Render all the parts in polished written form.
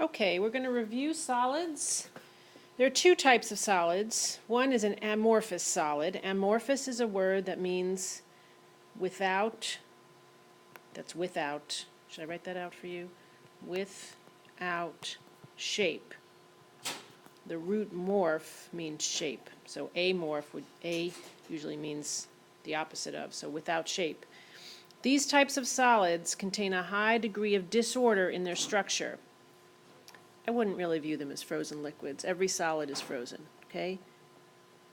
Okay, we're going to review solids. There are two types of solids. One is an amorphous solid. Amorphous is a word that means without, that's without, should I write that out for you? Without shape. The root morph means shape. So amorph would, A usually means the opposite of, so without shape. These types of solids contain a high degree of disorder in their structure. I wouldn't really view them as frozen liquids. Every solid is frozen, okay?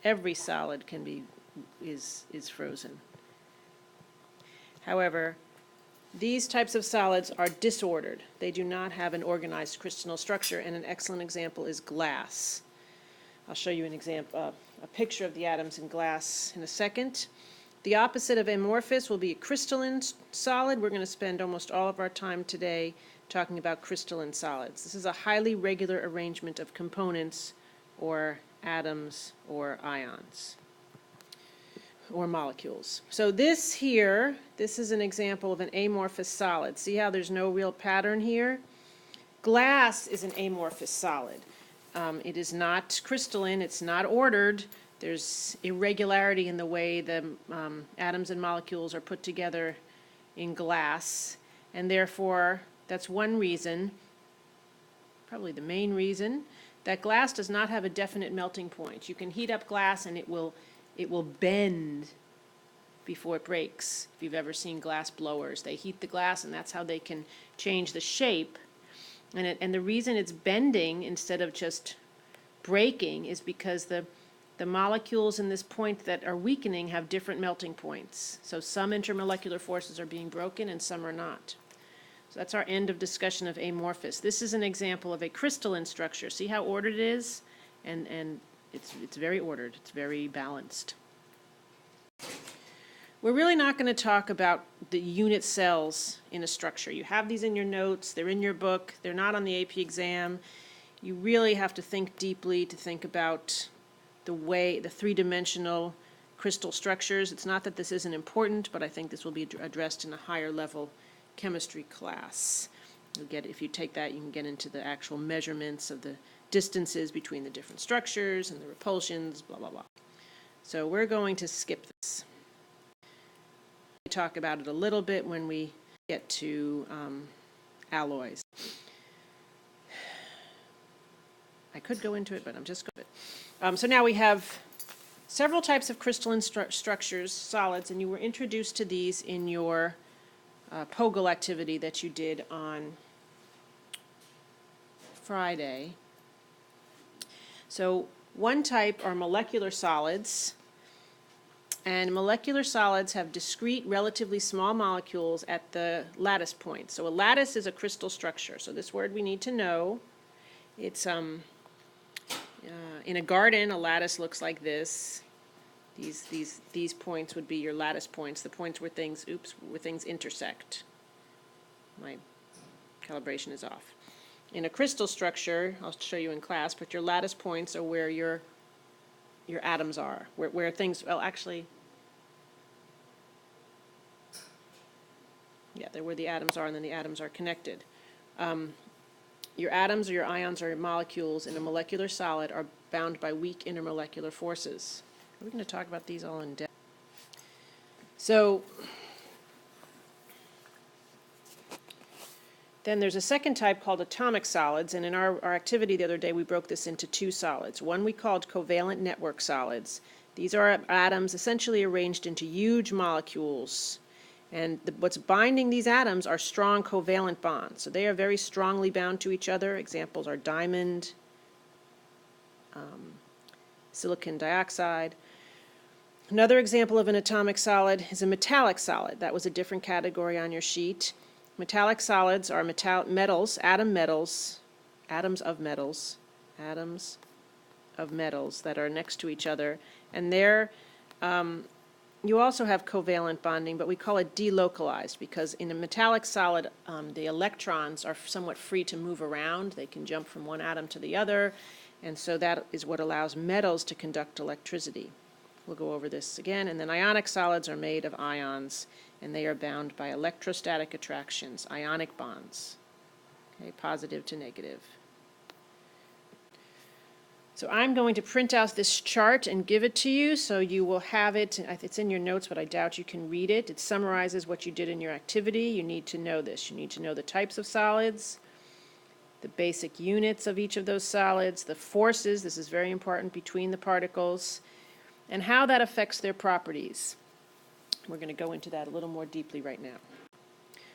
Every solid can be, is frozen. However, these types of solids are disordered. They do not have an organized crystalline structure, and an excellent example is glass. I'll show you an example, a picture of the atoms in glass in a second. The opposite of amorphous will be a crystalline solid. We're going to spend almost all of our time today talking about crystalline solids. This is a highly regular arrangement of components or atoms or ions or molecules. So this here, this is an example of an amorphous solid. See how there's no real pattern here? Glass is an amorphous solid. It is not crystalline, it's not ordered. There's irregularity in the way the atoms and molecules are put together in glass, and therefore that's one reason, probably the main reason, that glass does not have a definite melting point. You can heat up glass and it will bend before it breaks. If you've ever seen glass blowers, they heat the glass and that's how they can change the shape. And the reason it's bending instead of just breaking is because the molecules in this point that are weakening have different melting points. So some intermolecular forces are being broken and some are not. So that's our end of discussion of amorphous. This is an example of a crystalline structure. See how ordered it is? And it's very ordered. It's very balanced. We're really not going to talk about the unit cells in a structure. You have these in your notes. They're in your book. They're not on the AP exam. You really have to think deeply to think about the three-dimensional crystal structures. It's not that this isn't important, but I think this will be addressed in a higher level chemistry class. You'll get, if you take that, you can get into the actual measurements of the distances between the different structures and the repulsions, blah, blah, blah. So we're going to skip this. We talk about it a little bit when we get to alloys. I could go into it, but I'm just going to. So now we have several types of crystalline structures, solids, and you were introduced to these in your POGIL activity that you did on Friday. So one type are molecular solids, and molecular solids have discrete, relatively small molecules at the lattice point. So a lattice is a crystal structure. So this word we need to know. It's in a garden, a lattice looks like this. These points would be your lattice points, the points where things, where things intersect. My calibration is off. In a crystal structure, I'll show you in class, but your lattice points are where your atoms are, where things, well, actually, yeah, they're where the atoms are, and then the atoms are connected. Your atoms or your ions or your molecules in a molecular solid are bound by weak intermolecular forces. We're going to talk about these all in depth. So then there's a second type called atomic solids, and in our activity the other day we broke this into two solids. One we called covalent network solids. These are atoms essentially arranged into huge molecules, and what's binding these atoms are strong covalent bonds. So they are very strongly bound to each other. Examples are diamond, silicon dioxide. Another example of an atomic solid is a metallic solid. That was a different category on your sheet. Metallic solids are metals, atoms of metals that are next to each other, and they're you also have covalent bonding, but we call it delocalized because in a metallic solid, the electrons are somewhat free to move around. They can jump from one atom to the other, and so that is what allows metals to conduct electricity. We'll go over this again. And then ionic solids are made of ions, and they are bound by electrostatic attractions, ionic bonds, okay, positive to negative. So I'm going to print out this chart and give it to you, so you will have it. It's in your notes, but I doubt you can read it. It summarizes what you did in your activity. You need to know this. You need to know the types of solids, the basic units of each of those solids, the forces, this is very important, between the particles, and how that affects their properties. We're going to go into that a little more deeply right now.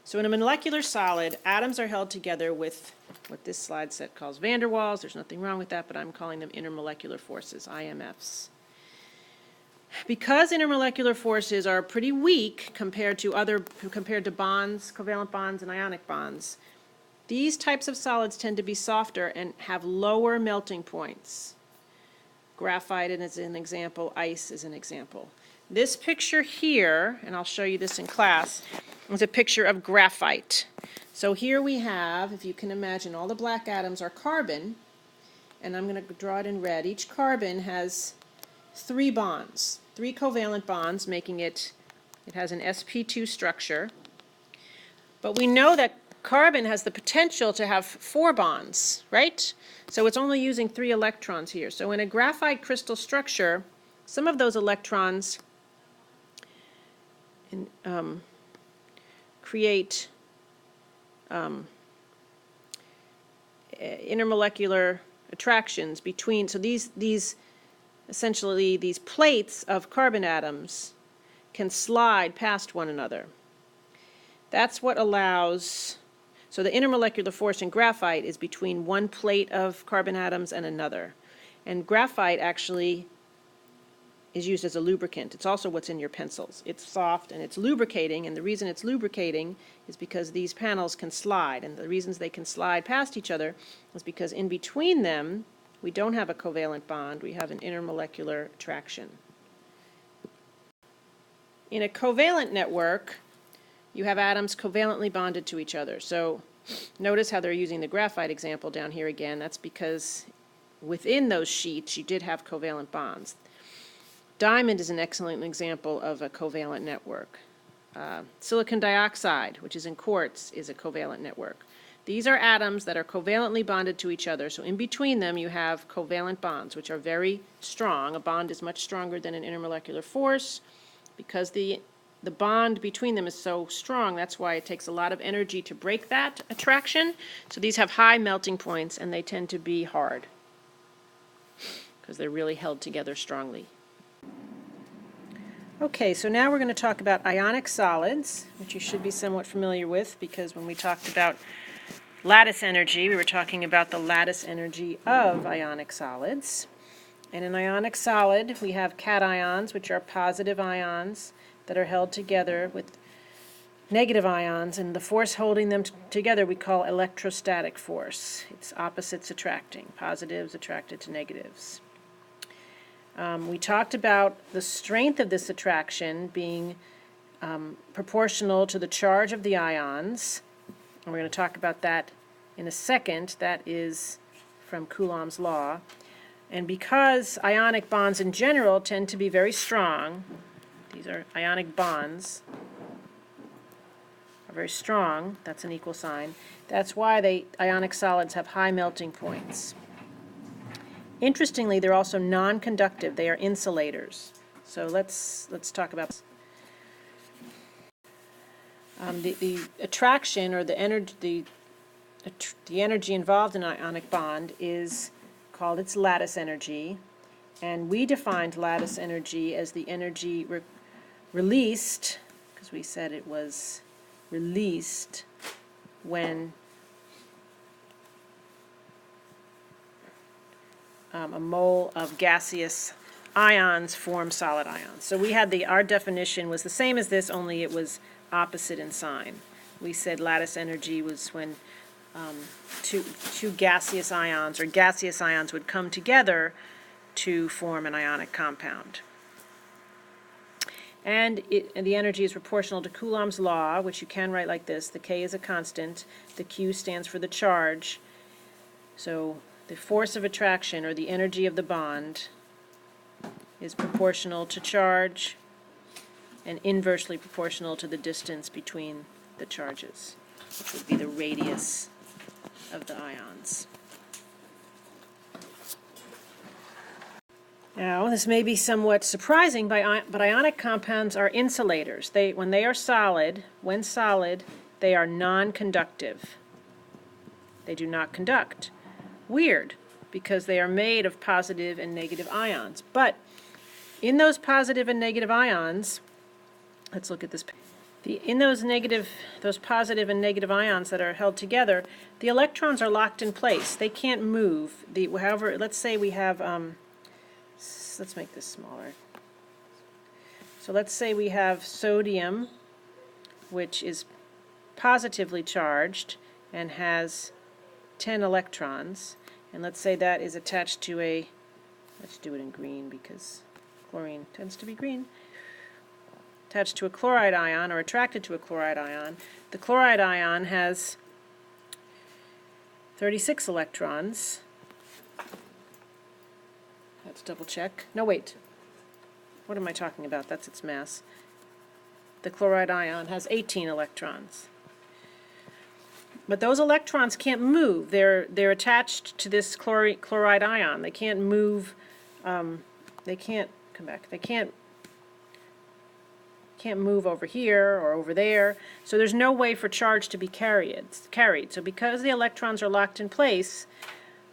So in a molecular solid, atoms are held together with what this slide set calls van der Waals. There's nothing wrong with that, but I'm calling them intermolecular forces, IMFs. Because intermolecular forces are pretty weak compared to bonds, covalent bonds and ionic bonds, these types of solids tend to be softer and have lower melting points. Graphite is an example, ice is an example. This picture here, and I'll show you this in class, is a picture of graphite. So here we have, if you can imagine, all the black atoms are carbon, and I'm going to draw it in red. Each carbon has 3 bonds, 3 covalent bonds, making it has an sp2 structure. But we know that carbon has the potential to have 4 bonds, right? So it's only using 3 electrons here. So in a graphite crystal structure, some of those electrons create intermolecular attractions between, so these essentially these plates of carbon atoms can slide past one another. That's what allows, so the intermolecular force in graphite is between one plate of carbon atoms and another. And graphite actually is used as a lubricant. It's also what's in your pencils. It's soft and it's lubricating, and the reason it's lubricating is because these panels can slide, and the reasons they can slide past each other is because in between them we don't have a covalent bond, we have an intermolecular attraction. In a covalent network, you have atoms covalently bonded to each other. So notice how they're using the graphite example down here again. That's because within those sheets you did have covalent bonds. Diamond is an excellent example of a covalent network. Silicon dioxide, which is in quartz, is a covalent network. These are atoms that are covalently bonded to each other. So in between them you have covalent bonds, which are very strong. A bond is much stronger than an intermolecular force. Because the bond between them is so strong, that's why it takes a lot of energy to break that attraction. So these have high melting points, and they tend to be hard because they're really held together strongly. Okay, so now we're going to talk about ionic solids, which you should be somewhat familiar with, because when we talked about lattice energy, we were talking about the lattice energy of ionic solids. And in ionic solid, we have cations, which are positive ions that are held together with negative ions, and the force holding them together we call electrostatic force. It's opposites attracting, positives attracted to negatives. We talked about the strength of this attraction being proportional to the charge of the ions, and we're going to talk about that in a second. That is from Coulomb's law. And because ionic bonds in general tend to be very strong, these are ionic bonds, are very strong, that's an equal sign, that's why ionic solids have high melting points. Interestingly, they're also non-conductive. They are insulators. So let's talk about the attraction, or the energy involved in an ionic bond is called its lattice energy, and we defined lattice energy as the energy released, because we said it was released when a mole of gaseous ions form solid ions. So we had our definition was the same as this, only it was opposite in sign. We said lattice energy was when two gaseous ions, or gaseous ions, would come together to form an ionic compound. And the energy is proportional to Coulomb's law, which you can write like this. The K is a constant. The Q stands for the charge. So the force of attraction, or the energy of the bond, is proportional to charge and inversely proportional to the distance between the charges, which would be the radius of the ions. Now, this may be somewhat surprising, but ionic compounds are insulators. When they are solid, when solid, they are non-conductive. They do not conduct. Weird, because they are made of positive and negative ions. But in those positive and negative ions, let's look at this. In those positive and negative ions that are held together, the electrons are locked in place. They can't move. However, let's say we have, let's make this smaller. So let's say we have sodium, which is positively charged and has 10 electrons. And let's say that is attached to let's do it in green because chlorine tends to be green. Attached to a chloride ion or attracted to a chloride ion. The chloride ion has 36 electrons. Let's double check. No, wait. What am I talking about? That's its mass. The chloride ion has 18 electrons. But those electrons can't move. They're attached to this chloride ion. They can't move. They can't come back. They can't move over here or over there. So there's no way for charge to be carried. So because the electrons are locked in place,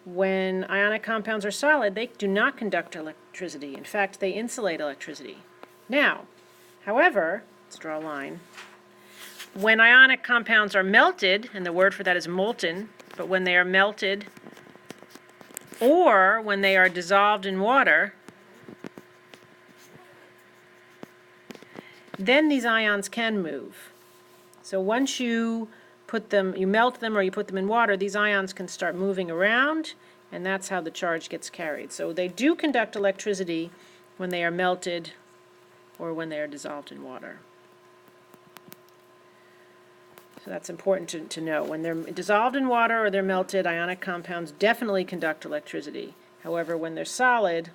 when ionic compounds are solid, they do not conduct electricity. In fact, they insulate electricity. Now, however, let's draw a line. When ionic compounds are melted, and the word for that is molten, but when they are melted or when they are dissolved in water, then these ions can move. So once you melt them or you put them in water, these ions can start moving around, and that's how the charge gets carried. So they do conduct electricity when they are melted or when they are dissolved in water. So that's important to know. When they're dissolved in water or they're melted, ionic compounds definitely conduct electricity. However, when they're solid,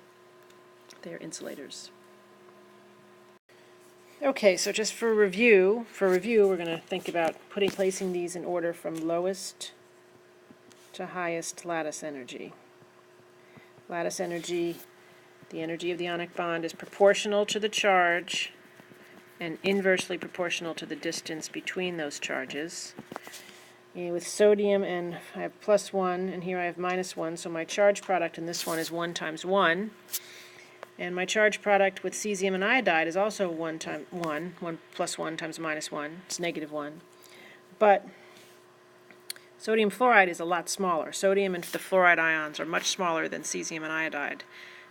they're insulators. Okay, so just for review, we're going to think about placing these in order from lowest to highest lattice energy. Lattice energy, the energy of the ionic bond, is proportional to the charge and inversely proportional to the distance between those charges. And with sodium, and I have +1, and here I have -1, so my charge product in this one is 1 times 1. And my charge product with cesium and iodide is also 1 times 1, 1 plus 1 times -1, it's -1. But sodium fluoride is a lot smaller. Sodium and the fluoride ions are much smaller than cesium and iodide.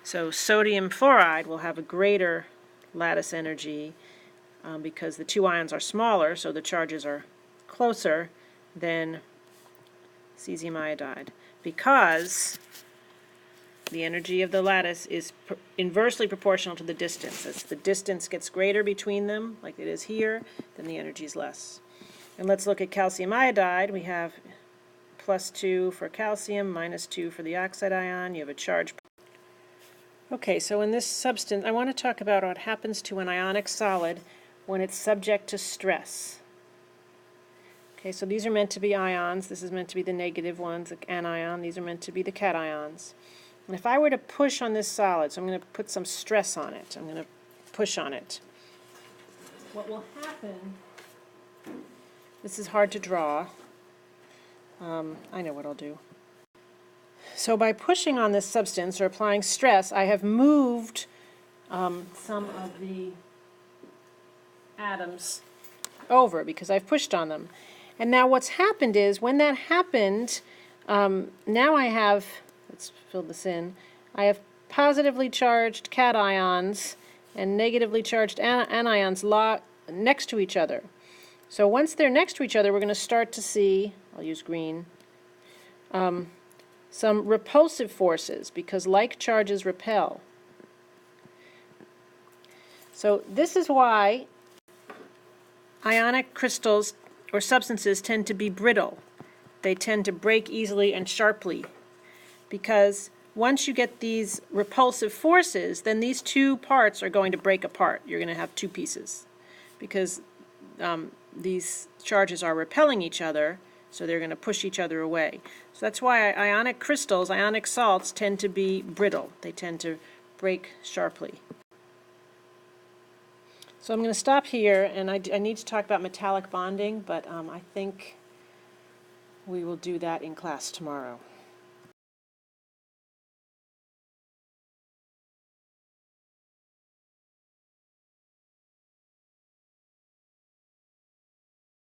So sodium fluoride will have a greater lattice energy because the two ions are smaller, so the charges are closer than cesium iodide. Because the energy of the lattice is inversely proportional to the distance. As the distance gets greater between them, like it is here, then the energy is less. And let's look at calcium iodide. We have +2 for calcium, -2 for the oxide ion. You have a charge. Okay, so in this substance, I want to talk about what happens to an ionic solid when it's subject to stress. Okay, so these are meant to be ions. This is meant to be the negative ones, the anion. These are meant to be the cations. And if I were to push on this solid, so I'm going to put some stress on it. I'm going to push on it. What will happen, this is hard to draw. I know what I'll do. So by pushing on this substance or applying stress, I have moved some of the atoms over because I've pushed on them. And now what's happened is, when that happened, now I have, let's fill this in, I have positively charged cations and negatively charged anions next to each other. So once they're next to each other, we're going to start to see, I'll use green, some repulsive forces, because like charges repel. So this is why ionic crystals or substances tend to be brittle. They tend to break easily and sharply, because once you get these repulsive forces, then these two parts are going to break apart. You're going to have two pieces, because these charges are repelling each other, so they're going to push each other away. So that's why ionic crystals, ionic salts, tend to be brittle. They tend to break sharply. So I'm going to stop here, and I need to talk about metallic bonding, but I think we will do that in class tomorrow.